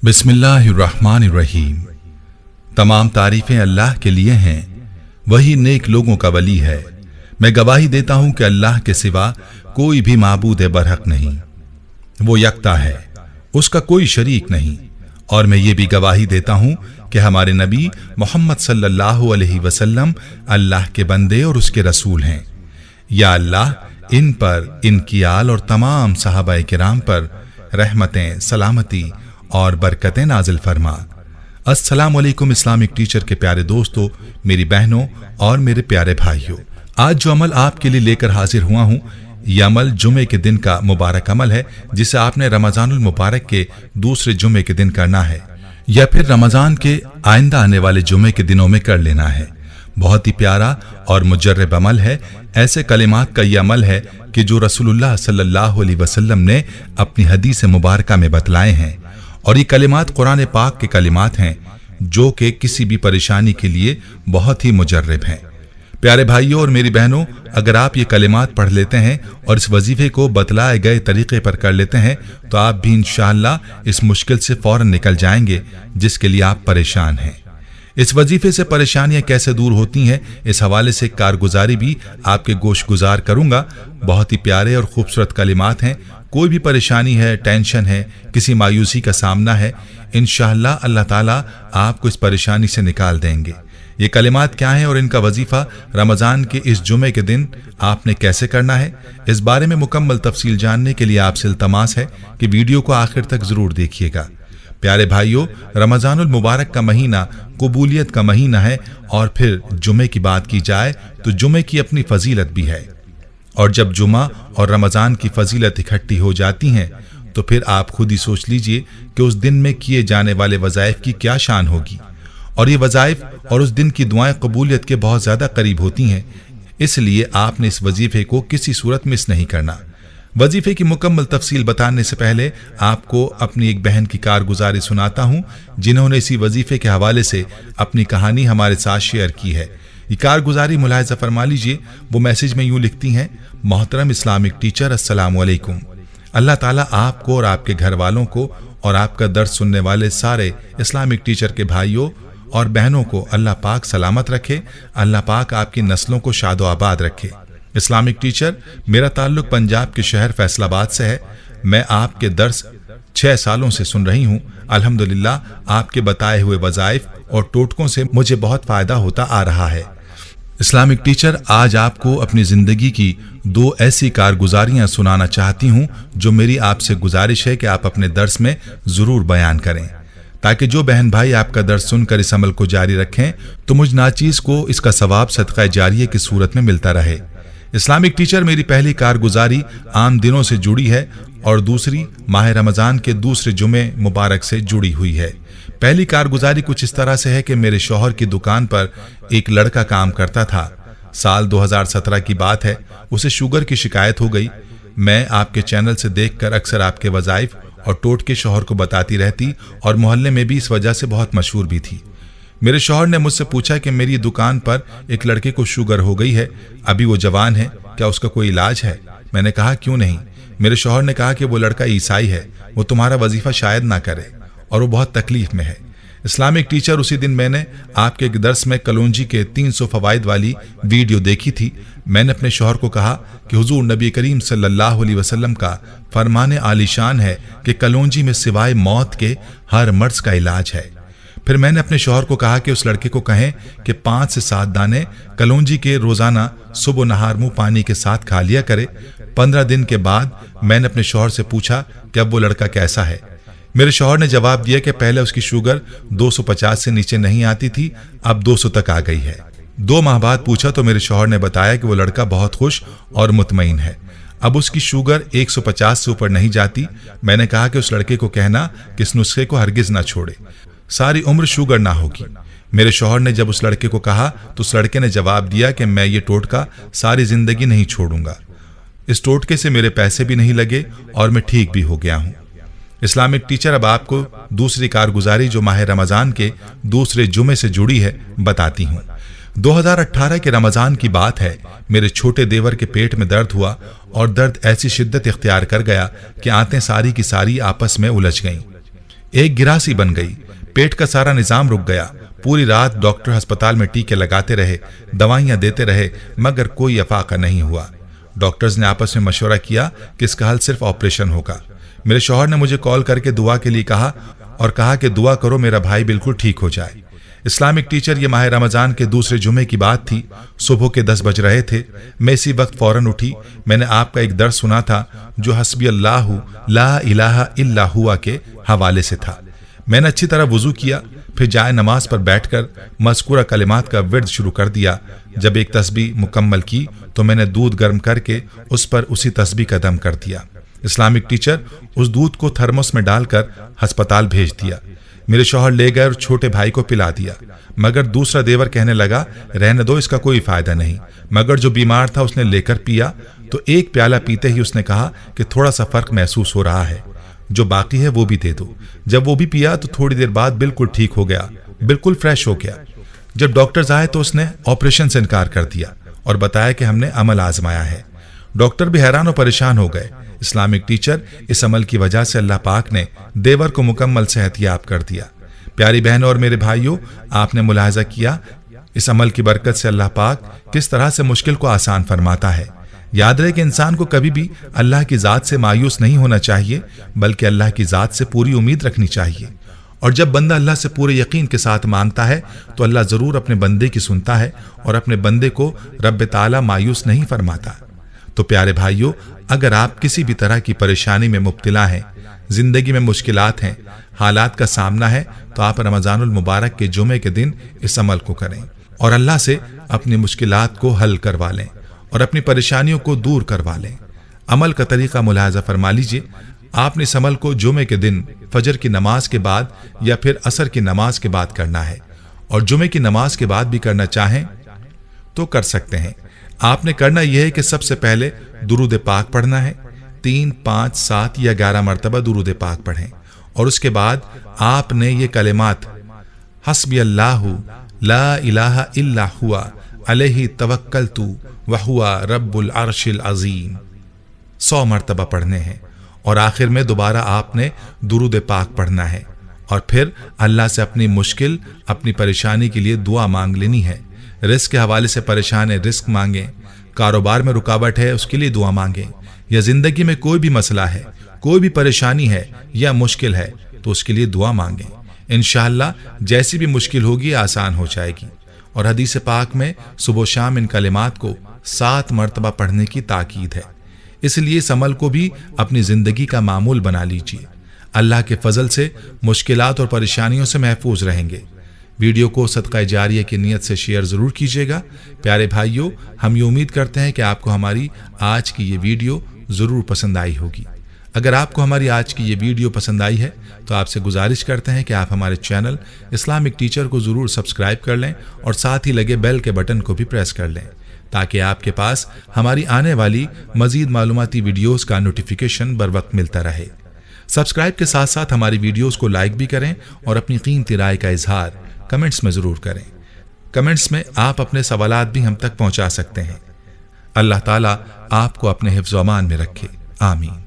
बिस्मिल्लाहिर्रहमानिर्रहीम। तमाम तारीफें अल्लाह के लिए हैं, वही नेक लोगों का वली है। मैं गवाही देता हूं कि अल्लाह के सिवा कोई भी माबूद बरहक नहीं, वो यकता है, उसका कोई शरीक नहीं। और मैं ये भी गवाही देता हूं कि हमारे नबी मोहम्मद सल्लल्लाहु अलैहि वसल्लम अल्लाह के बंदे और उसके रसूल हैं। या अल्लाह इन पर, इनकी आल और तमाम सहाबाए किराम पर रहमतें, सलामती और बरकतें नाजिल फरमा। अस्सलामु अलैकुम इस्लामिक टीचर के प्यारे दोस्तों, मेरी बहनों और मेरे प्यारे भाइयों, आज जो अमल आपके लिए लेकर हाजिर हुआ हूं, यह अमल जुमे के दिन का मुबारक अमल है, जिसे आपने रमजानुल मुबारक के दूसरे जुमे के दिन करना है या फिर रमजान के आइंदा आने वाले जुमे के दिनों में कर लेना है। बहुत ही प्यारा और मुजर्रब अमल है। ऐसे कलिमात का यह अमल है कि जो रसूलुल्लाह सल्लल्लाहु अलैहि वसल्लम ने अपनी हदीस मुबारका में बतलाए हैं, और ये कलिमात कुरान पाक के कलिमात हैं जो कि किसी भी परेशानी के लिए बहुत ही मुजर्रब हैं। प्यारे भाइयों और मेरी बहनों, अगर आप ये कलिमात पढ़ लेते हैं और इस वजीफे को बतलाए गए तरीके पर कर लेते हैं तो आप भी इंशाअल्लाह इस मुश्किल से फौरन निकल जाएंगे जिसके लिए आप परेशान हैं। इस वजीफे से परेशानियां कैसे दूर होती हैं, इस हवाले से कारगुजारी भी आपके गोश गुजार करूंगा। बहुत ही प्यारे और खूबसूरत कलिमात हैं। कोई भी परेशानी है, टेंशन है, किसी मायूसी का सामना है, इंशाअल्लाह अल्लाह ताला आपको इस परेशानी से निकाल देंगे। ये कलिमात क्या हैं और इनका वजीफा रमज़ान के इस जुमे के दिन आपने कैसे करना है, इस बारे में मुकम्मल तफसील जानने के लिए आपसे इल्तमास है कि वीडियो को आखिर तक ज़रूर देखिएगा। प्यारे भाइयों, रमज़ानुल मुबारक का महीना कबूलियत का महीना है, और फिर जुमे की बात की जाए तो जुमे की अपनी फजीलत भी है। और जब जुमा और रमज़ान की फजीलत इकट्ठी हो जाती हैं तो फिर आप खुद ही सोच लीजिए कि उस दिन में किए जाने वाले वज़ाइफ की क्या शान होगी। और ये वज़ाइफ और उस दिन की दुआएं कबूलियत के बहुत ज़्यादा करीब होती हैं, इसलिए आपने इस वजीफे को किसी सूरत मिस नहीं करना। वजीफे की मुकम्मल तफसील बताने से पहले आपको अपनी एक बहन की कारगुजारी सुनाता हूँ, जिन्होंने इसी वजीफे के हवाले से अपनी कहानी हमारे साथ शेयर की है। ये कारगुजारी मुलाहिज़ा फरमा लीजिए। वो मैसेज में यूँ लिखती हैं, मोहतरम इस्लामिक टीचर, अस्सलामु अलैकुम। अल्लाह ताला आपको और आपके घर वालों को और आपका दर्स सुनने वाले सारे इस्लामिक टीचर के भाइयों और बहनों को अल्लाह पाक सलामत रखे। अल्लाह पाक आपकी नस्लों को शादो आबाद रखे। इस्लामिक टीचर, मेरा ताल्लुक पंजाब के शहर फैसलाबाद से है। मैं आपके दर्स 6 सालों से सुन रही हूँ। अल्हम्दुलिल्लाह आपके बताए हुए वज़ाइफ और टोटकों से मुझे बहुत फ़ायदा होता आ रहा है। इस्लामिक टीचर, आज आपको अपनी ज़िंदगी की 2 ऐसी कारगुजारियाँ सुनाना चाहती हूँ जो मेरी आपसे गुजारिश है कि आप अपने दर्स में ज़रूर बयान करें, ताकि जो बहन भाई आपका दर्स सुनकर इस अमल को जारी रखें तो मुझ नाचीज़ को इसका सवाब सदका जारिये की सूरत में मिलता रहे। इस्लामिक टीचर, मेरी पहली कारगुजारी आम दिनों से जुड़ी है और दूसरी माह रमज़ान के दूसरे जुमे मुबारक से जुड़ी हुई है। पहली कारगुजारी कुछ इस तरह से है कि मेरे शौहर की दुकान पर एक लड़का काम करता था। साल 2017 की बात है। उसे शुगर की शिकायत हो गई। मैं आपके चैनल से देखकर अक्सर आपके वज़ाइफ और टोटके शौहर को बताती रहती और मोहल्ले में भी इस वजह से बहुत मशहूर भी थी। मेरे शौहर ने मुझसे पूछा कि मेरी दुकान पर एक लड़के को शुगर हो गई है, अभी वो जवान है, क्या उसका कोई इलाज है? मैंने कहा क्यों नहीं। मेरे शौहर ने कहा कि वो लड़का ईसाई है, वो तुम्हारा वजीफा शायद ना करे और वो बहुत तकलीफ में है। इस्लामिक टीचर, उसी दिन मैंने आपके दर्स में कलौंजी के 300 फवाइद वाली वीडियो देखी थी। मैंने अपने शौहर को कहा कि हुजूर नबी करीम सल्लल्लाहु अलैहि वसल्लम का फरमाने आलीशान है कि कलौंजी में सिवाय मौत के हर मर्ज का इलाज है। फिर मैंने अपने शौहर को कहा कि उस लड़के को कहें कि 5 से 7 दाने कलौंजी के रोजाना सुबह नहार मुंह पानी के साथ खा लिया करे। 15 दिन के बाद मैंने अपने शौहर से पूछा कि अब वो लड़का कैसा है। मेरे शौहर ने जवाब दिया कि पहले उसकी शुगर 250 से नीचे नहीं आती थी, अब 200 तक आ गई है। 2 माह बाद पूछा तो मेरे शौहर ने बताया कि वो लड़का बहुत खुश और मुतमईन है, अब उसकी शुगर 150 से ऊपर नहीं जाती। मैंने कहा कि उस लड़के को कहना कि इस नुस्खे को हरगिज ना छोड़े, सारी उम्र शुगर ना होगी। मेरे शौहर ने जब उस लड़के को कहा तो उस लड़के ने जवाब दिया कि मैं ये टोटका सारी जिंदगी नहीं छोड़ूंगा। इस टोटके से मेरे पैसे भी नहीं लगे और मैं ठीक भी हो गया हूँ। इस्लामिक टीचर, अब आपको दूसरी कारगुजारी जो माह रमज़ान के दूसरे जुमे से जुड़ी है बताती हूँ। 2018 के रमज़ान की बात है। मेरे छोटे देवर के पेट में दर्द हुआ और दर्द ऐसी शिद्दत इख्तियार कर गया कि आंतें सारी की सारी आपस में उलझ गईं। एक गिरासी बन गई। पेट का सारा निजाम रुक गया। पूरी रात डॉक्टर अस्पताल में टीके लगाते रहे, दवाइयां देते रहे, मगर कोई अफाका नहीं हुआ। डॉक्टर्स ने आपस में मशवरा किया कि इसका हल सिर्फ ऑपरेशन होगा। मेरे शौहर ने मुझे कॉल करके दुआ के लिए कहा और कहा कि दुआ करो मेरा भाई बिल्कुल ठीक हो जाए। इस्लामिक टीचर, ये माह रमजान के दूसरे जुमे की बात थी। सुबह के 10 बज रहे थे। मैं इसी वक्त फौरन उठी। मैंने आपका एक दर्स सुना था जो हस्बी अल्लाहु ला इलाहा इल्ला हुआ के हवाले से था। मैंने अच्छी तरह वुजू किया, फिर जाए नमाज पर बैठकर मज़कूरा कलिमात का विर्द शुरू कर दिया। जब एक तस्बीह मुकम्मल की तो मैंने दूध गर्म करके उस पर उसी तस्बीह का दम कर दिया। इस्लामिक टीचर उस दूध को थर्मोस में डालकर अस्पताल भेज दिया। मेरे शौहर ले गए और छोटे भाई को पिला दिया, मगर दूसरा देवर कहने लगा रहने दो, इसका कोई फायदा नहीं। मगर जो बीमार था उसने लेकर पिया तो एक प्याला पीते ही उसने कहा कि थोड़ा सा फर्क महसूस हो रहा है, जो बाकी है वो भी दे दो। जब वो भी पिया तो थोड़ी देर बाद बिल्कुल ठीक हो गया, बिल्कुल फ्रेश हो गया। जब डॉक्टर्स आए तो उसने ऑपरेशन से इनकार कर दिया और बताया कि हमने अमल आजमाया है। डॉक्टर भी हैरान और परेशान हो गए। इस्लामिक टीचर, इस अमल की वजह से अल्लाह पाक ने देवर को मुकम्मल सेहतयाब कर दिया। प्यारी बहनों और मेरे भाइयों, आपने मुलाहजा किया इस अमल की बरकत से अल्लाह पाक किस तरह से मुश्किल को आसान फरमाता है। याद रहे कि इंसान को कभी भी अल्लाह की ज़ात से मायूस नहीं होना चाहिए, बल्कि अल्लाह की ज़ात से पूरी उम्मीद रखनी चाहिए। और जब बंदा अल्लाह से पूरे यकीन के साथ मांगता है तो अल्लाह ज़रूर अपने बंदे की सुनता है और अपने बंदे को रब ताला मायूस नहीं फरमाता। तो प्यारे भाइयों, अगर आप किसी भी तरह की परेशानी में मुब्तला हैं, जिंदगी में मुश्किलात हैं, हालात का सामना है, तो आप रमज़ानुल मुबारक के जुमे के दिन इस अमल को करें और अल्लाह से अपनी मुश्किलात को हल करवा लें और अपनी परेशानियों को दूर करवा लें। अमल का तरीका मुलाहजा फरमा लीजिए। आपने इस अमल को जुमे के दिन फजर की नमाज के बाद या फिर असर की नमाज के बाद करना है, और जुमे की नमाज के बाद भी करना चाहें तो कर सकते हैं। आपने करना यह है कि सबसे पहले दुरूद पाक पढ़ना है। 3, 5, 7 या 11 मरतबा दुरूद पाक पढ़ें और उसके बाद आपने ये कलिमात हस्बी अल्लाहु ला इलाहा इल्ला हुआ अलैहि तवक्कलतु व हुवा रब्बुल अर्शिल अज़ीम 100 मरतबा पढ़ने हैं। और आखिर में दोबारा आपने दुरूद पाक पढ़ना है और फिर अल्लाह से अपनी मुश्किल, अपनी परेशानी के लिए दुआ मांग लेनी है। रिस्क के हवाले से परेशान है, रिस्क मांगें। कारोबार में रुकावट है, उसके लिए दुआ मांगें। या जिंदगी में कोई भी मसला है, कोई भी परेशानी है या मुश्किल है, तो उसके लिए दुआ मांगें। इंशाअल्लाह जैसी भी मुश्किल होगी आसान हो जाएगी। और हदीस पाक में सुबह शाम इन कलिमात को 7 मरतबा पढ़ने की ताकीद है। इसलिए इस अमल को भी अपनी जिंदगी का मामूल बना लीजिए। अल्लाह के फजल से मुश्किलात और परेशानियों से महफूज रहेंगे। वीडियो को सदका जारिया की नीयत से शेयर जरूर कीजिएगा। प्यारे भाइयों, हम ये उम्मीद करते हैं कि आपको हमारी आज की ये वीडियो जरूर पसंद आई होगी। अगर आपको हमारी आज की ये वीडियो पसंद आई है तो आपसे गुजारिश करते हैं कि आप हमारे चैनल इस्लामिक टीचर को जरूर सब्सक्राइब कर लें और साथ ही लगे बेल के बटन को भी प्रेस कर लें, ताकि आपके पास हमारी आने वाली मजीद मालूमाती वीडियोस का नोटिफिकेशन बर वक्त मिलता रहे। सब्सक्राइब के साथ साथ हमारी वीडियोस को लाइक भी करें और अपनी कीमती राय का इजहार कमेंट्स में जरूर करें। कमेंट्स में आप अपने सवालात भी हम तक पहुंचा सकते हैं। अल्लाह ताला आपको अपने हिफ्ज़ व अमान में रखे। आमीन।